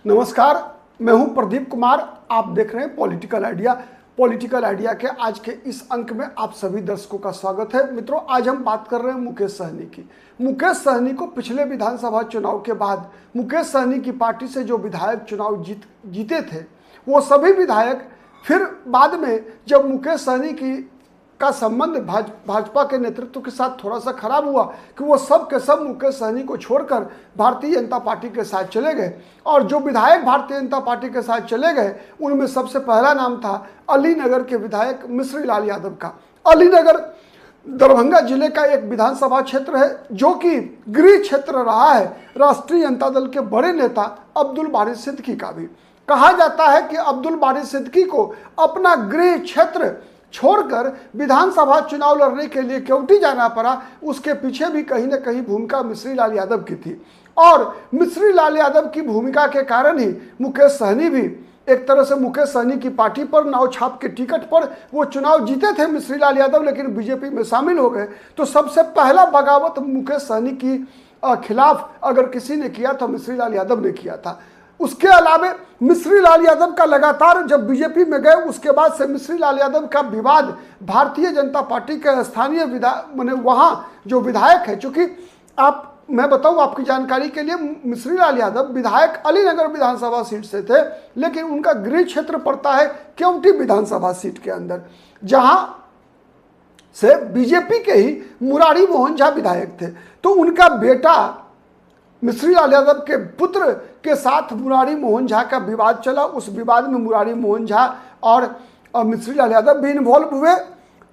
नमस्कार, मैं हूं प्रदीप कुमार। आप देख रहे हैं पॉलिटिकल आइडिया। पॉलिटिकल आइडिया के आज के इस अंक में आप सभी दर्शकों का स्वागत है। मित्रों, आज हम बात कर रहे हैं मुकेश सहनी की। मुकेश सहनी को पिछले विधानसभा चुनाव के बाद मुकेश सहनी की पार्टी से जो विधायक चुनाव जीते थे, वो सभी विधायक फिर बाद में जब मुकेश सहनी का संबंध भाजपा के नेतृत्व के साथ थोड़ा सा खराब हुआ कि वो सब के सब मुकेश सहनी को छोड़कर भारतीय जनता पार्टी के साथ चले गए। और जो विधायक भारतीय जनता पार्टी के साथ चले गए उनमें सबसे पहला नाम था अलीनगर के विधायक मिश्री लाल यादव का। अलीनगर दरभंगा जिले का एक विधानसभा क्षेत्र है जो कि गृह क्षेत्र रहा है राष्ट्रीय जनता दल के बड़े नेता अब्दुल बारी सिद्दीकी का भी। कहा जाता है कि अब्दुल बारी सिद्दीकी को अपना गृह क्षेत्र छोड़कर विधानसभा चुनाव लड़ने के लिए केवटी जाना पड़ा। उसके पीछे भी कहीं ना कहीं भूमिका मिश्री लाल यादव की थी और मिश्री लाल यादव की भूमिका के कारण ही मुकेश सहनी भी एक तरह से मुकेश सहनी की पार्टी पर नाव छाप के टिकट पर वो चुनाव जीते थे मिश्री लाल यादव, लेकिन बीजेपी में शामिल हो गए। तो सबसे पहला बगावत मुकेश सहनी की खिलाफ अगर किसी ने किया तो मिश्री लाल यादव ने किया था। उसके अलावे मिश्री लाल यादव का लगातार जब बीजेपी में गए उसके बाद से मिश्री लाल यादव का विवाद भारतीय जनता पार्टी के स्थानीय माने वहाँ जो विधायक है, चूँकि मैं बताऊँ आपकी जानकारी के लिए, मिश्री लाल यादव विधायक अलीनगर विधानसभा सीट से थे, लेकिन उनका गृह क्षेत्र पड़ता है केवटी विधानसभा सीट के अंदर, जहाँ से बीजेपी के ही मुरारी मोहन झा विधायक थे। तो उनका बेटा मिश्री लाल यादव के पुत्र के साथ मुरारी मोहन झा का विवाद चला। उस विवाद में मुरारी मोहन झा और मिश्री लाल यादव भी इन्वॉल्व हुए।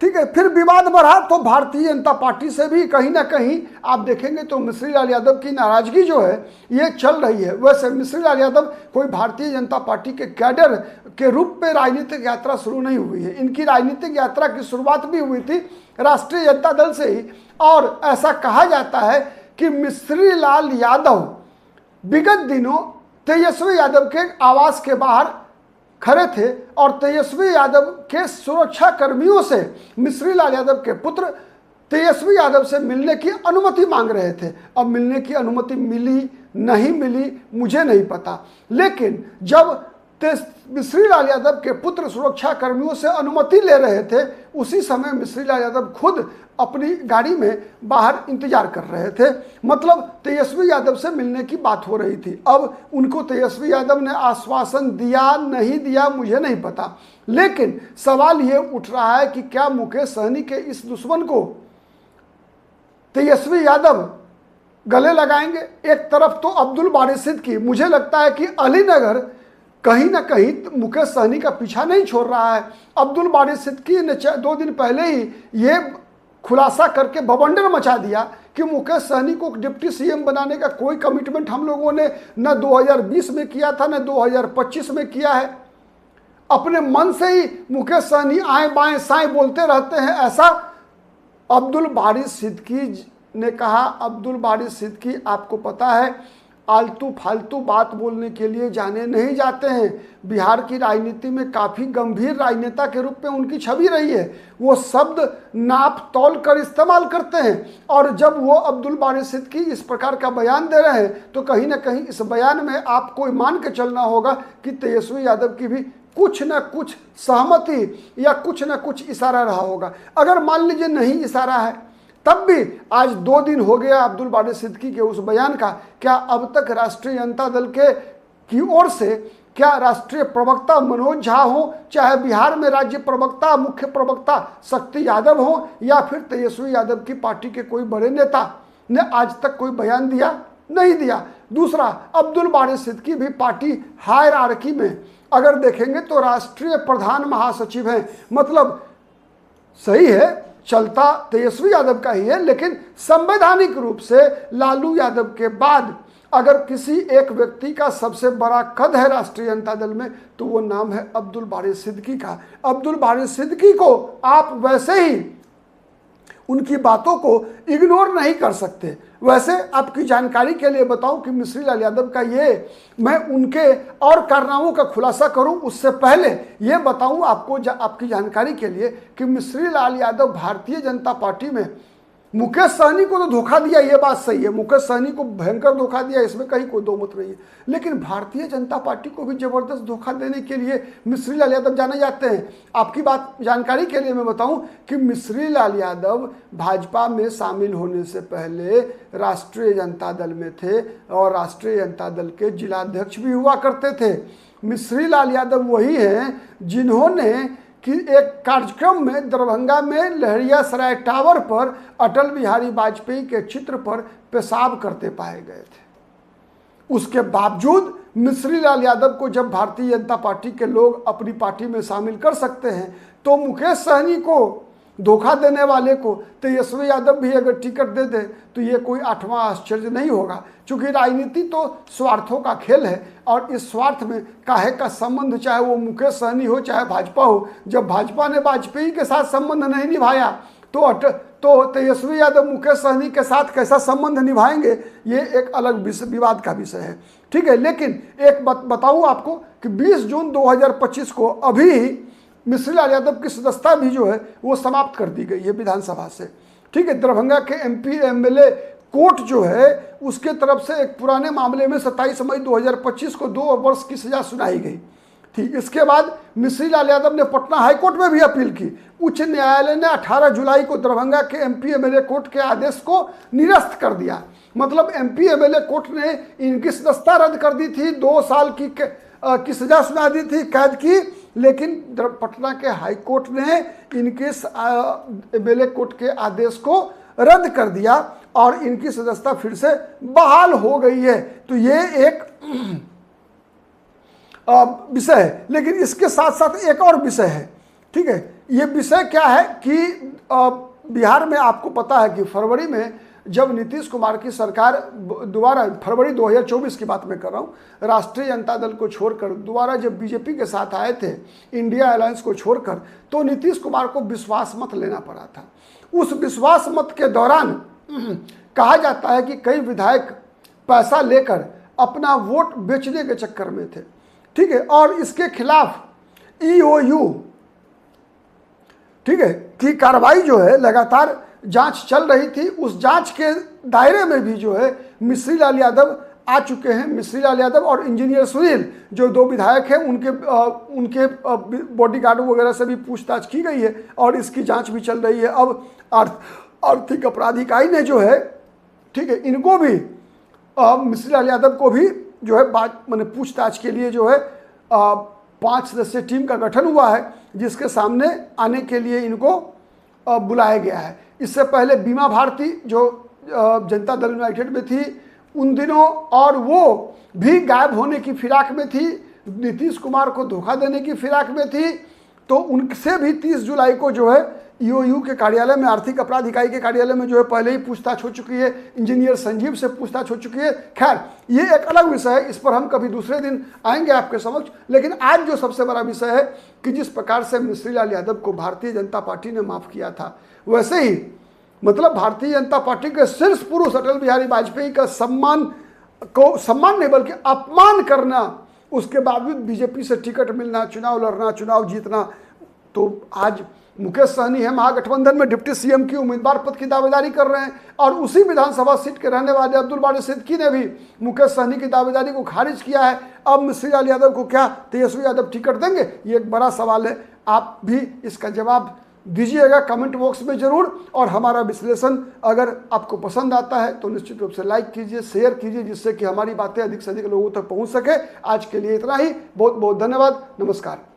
ठीक है, फिर विवाद बढ़ा तो भारतीय जनता पार्टी से भी कहीं ना कहीं आप देखेंगे तो मिश्री लाल यादव की नाराजगी जो है ये चल रही है। वैसे मिश्री लाल यादव कोई भारतीय जनता पार्टी के कैडर के रूप में राजनीतिक यात्रा शुरू नहीं हुई है। इनकी राजनीतिक यात्रा की शुरुआत भी हुई थी राष्ट्रीय जनता दल से ही। और ऐसा कहा जाता है कि मिश्री लाल यादव विगत दिनों तेजस्वी यादव के आवास के बाहर खड़े थे और तेजस्वी यादव के सुरक्षा कर्मियों से मिश्री लाल यादव के पुत्र तेजस्वी यादव से मिलने की अनुमति मांग रहे थे। अब मिलने की अनुमति मिली नहीं मिली मुझे नहीं पता, लेकिन जब मिश्री लाल यादव के पुत्र सुरक्षा कर्मियों से अनुमति ले रहे थे उसी समय मिश्री लाल यादव खुद अपनी गाड़ी में बाहर इंतजार कर रहे थे। मतलब तेजस्वी यादव से मिलने की बात हो रही थी। अब उनको तेजस्वी यादव ने आश्वासन दिया नहीं दिया मुझे नहीं पता, लेकिन सवाल ये उठ रहा है कि क्या मुकेश सहनी के इस दुश्मन को तेजस्वी यादव गले लगाएंगे। एक तरफ तो अब्दुल बारी सिद्दीकी, मुझे लगता है कि अलीनगर कहीं ना कहीं मुकेश सहनी का पीछा नहीं छोड़ रहा है। अब्दुल बारी सिद्दीकी ने 2 दिन पहले ही ये खुलासा करके बवंडर मचा दिया कि मुकेश सहनी को डिप्टी सीएम बनाने का कोई कमिटमेंट हम लोगों ने न 2020 में किया था न 2025 में किया है। अपने मन से ही मुकेश सहनी आए बाएं साएं बोलते रहते हैं, ऐसा अब्दुल बारी सिद्दीकी ने कहा। अब्दुल बारी सिद्दीकी आपको पता है आलतू फालतू बात बोलने के लिए जाने नहीं जाते हैं। बिहार की राजनीति में काफ़ी गंभीर राजनेता के रूप में उनकी छवि रही है। वो शब्द नाप तौल कर इस्तेमाल करते हैं और जब वो अब्दुल बारी सिद्दीकी इस प्रकार का बयान दे रहे हैं तो कहीं ना कहीं इस बयान में आपको मान के चलना होगा कि तेजस्वी यादव की भी कुछ न कुछ सहमति या कुछ न कुछ इशारा रहा होगा। अगर मान लीजिए नहीं इशारा है तब भी आज 2 दिन हो गया अब्दुल बारी सिद्दीकी के उस बयान का, क्या अब तक राष्ट्रीय जनता दल की ओर से क्या राष्ट्रीय प्रवक्ता मनोज झा हो, चाहे बिहार में राज्य प्रवक्ता मुख्य प्रवक्ता शक्ति यादव हो, या फिर तेजस्वी यादव की पार्टी के कोई बड़े नेता ने आज तक कोई बयान दिया नहीं दिया। दूसरा, अब्दुल बारी सिद्दीकी भी पार्टी हायरार्की में अगर देखेंगे तो राष्ट्रीय प्रधान महासचिव हैं। मतलब सही है चलता तेजस्वी यादव का ही है, लेकिन संवैधानिक रूप से लालू यादव के बाद अगर किसी एक व्यक्ति का सबसे बड़ा कद है राष्ट्रीय जनता दल में तो वो नाम है अब्दुल बारी सिद्दीकी का। अब्दुल बारी सिद्दीकी को आप वैसे ही उनकी बातों को इग्नोर नहीं कर सकते। वैसे आपकी जानकारी के लिए बताऊं कि मिश्री लाल यादव का मैं उनके और कारनामों का खुलासा करूं उससे पहले ये बताऊं आपको आपकी जानकारी के लिए कि मिश्री लाल यादव भारतीय जनता पार्टी में मुकेश सहनी को तो धोखा दिया, ये बात सही है, मुकेश सहनी को भयंकर धोखा दिया, इसमें कहीं कोई दो मत नहीं है। लेकिन भारतीय जनता पार्टी को भी जबरदस्त धोखा देने के लिए मिश्री लाल यादव जाने जाते हैं। आपकी बात जानकारी के लिए मैं बताऊं कि मिश्री लाल यादव भाजपा में शामिल होने से पहले राष्ट्रीय जनता दल में थे और राष्ट्रीय जनता दल के जिलाध्यक्ष भी हुआ करते थे। मिश्री लाल यादव वही हैं जिन्होंने कि एक कार्यक्रम में दरभंगा में लहरियासराय टावर पर अटल बिहारी वाजपेयी के चित्र पर पेशाब करते पाए गए थे। उसके बावजूद मिश्री लाल यादव को जब भारतीय जनता पार्टी के लोग अपनी पार्टी में शामिल कर सकते हैं, तो मुकेश सहनी को धोखा देने वाले को तेजस्वी यादव भी अगर टिकट दे दे तो ये कोई आठवां आश्चर्य नहीं होगा। क्योंकि राजनीति तो स्वार्थों का खेल है और इस स्वार्थ में काहे का संबंध, चाहे वो मुकेश सहनी हो चाहे भाजपा हो, जब भाजपा ने वाजपेयी के साथ संबंध नहीं निभाया तो तेजस्वी यादव मुकेश सहनी के साथ कैसा संबंध निभाएंगे, ये एक अलग विवाद का विषय है। ठीक है, लेकिन एक बात बताऊं आपको कि 20 जून 2025 को अभी मिश्री लाल यादव की सदस्यता भी जो है वो समाप्त कर दी गई है विधानसभा से। ठीक है, दरभंगा के MP MLA कोर्ट जो है उसके तरफ से एक पुराने मामले में 27 मई 2025 को 2 वर्ष की सजा सुनाई गई थी। इसके बाद मिश्री लाल यादव ने पटना हाईकोर्ट में भी अपील की। उच्च न्यायालय ने 18 जुलाई को दरभंगा के MP MLA कोर्ट के आदेश को निरस्त कर दिया। मतलब MP MLA कोर्ट ने इनकी सदस्यता रद्द कर दी थी, 2 साल की सजा सुना दी थी कैद की, लेकिन पटना के हाई कोर्ट ने इनके MLA कोर्ट के आदेश को रद्द कर दिया और इनकी सदस्यता फिर से बहाल हो गई है। तो ये एक विषय है। लेकिन इसके साथ साथ एक और विषय है। ठीक है, ये विषय क्या है कि बिहार में आपको पता है कि फरवरी में जब नीतीश कुमार की सरकार दोबारा, फरवरी 2024 की बात मैं कर रहा हूँ, राष्ट्रीय जनता दल को छोड़कर दोबारा जब बीजेपी के साथ आए थे, इंडिया अलायंस को छोड़कर, तो नीतीश कुमार को विश्वास मत लेना पड़ा था। उस विश्वास मत के दौरान कहा जाता है कि कई विधायक पैसा लेकर अपना वोट बेचने के चक्कर में थे। ठीक है, और इसके खिलाफ EOU, ठीक है, की कार्रवाई जो है लगातार जांच चल रही थी। उस जांच के दायरे में भी जो है मिश्री लाल यादव आ चुके हैं। मिश्री लाल यादव और इंजीनियर सुनील जो 2 विधायक हैं, उनके बॉडीगार्ड वगैरह से भी पूछताछ की गई है और इसकी जांच भी चल रही है। अब आर्थिक अपराध इकाई ने जो है, ठीक है, इनको भी मिश्री लाल यादव को भी जो है मैंने पूछताछ के लिए जो है 5 सदस्यीय टीम का गठन हुआ है, जिसके सामने आने के लिए इनको बुलाया गया है। इससे पहले बीमा भारती जो जनता दल यूनाइटेड में थी उन दिनों, और वो भी गायब होने की फिराक में थी, नीतीश कुमार को धोखा देने की फिराक में थी, तो उनसे भी 30 जुलाई को जो है EOU के कार्यालय में, आर्थिक अपराध इकाई के कार्यालय में जो है पहले ही पूछताछ हो चुकी है। इंजीनियर संजीव से पूछताछ हो चुकी है। खैर, ये एक अलग विषय है, इस पर हम कभी दूसरे दिन आएंगे आपके समक्ष। लेकिन आज जो सबसे बड़ा विषय है कि जिस प्रकार से मिश्री लाल यादव को भारतीय जनता पार्टी ने माफ़ किया था, वैसे ही मतलब भारतीय जनता पार्टी के शीर्ष पुरुष अटल बिहारी वाजपेयी का सम्मान नहीं बल्कि अपमान करना, उसके बावजूद बीजेपी से टिकट मिलना, चुनाव लड़ना, चुनाव जीतना, तो आज मुकेश सहनी है महागठबंधन में डिप्टी CM की उम्मीदवार पद की दावेदारी कर रहे हैं और उसी विधानसभा सीट के रहने वाले अब्दुल बारी सिद्दीकी ने भी मुकेश सहनी की दावेदारी को खारिज किया है। अब मिश्री लाल यादव को क्या तेजस्वी यादव टिकट देंगे, ये एक बड़ा सवाल है। आप भी इसका जवाब दीजिएगा कमेंट बॉक्स में ज़रूर। और हमारा विश्लेषण अगर आपको पसंद आता है तो निश्चित रूप से लाइक कीजिए, शेयर कीजिए, जिससे कि हमारी बातें अधिक से अधिक लोगों तक पहुँच सके। आज के लिए इतना ही, बहुत बहुत धन्यवाद, नमस्कार।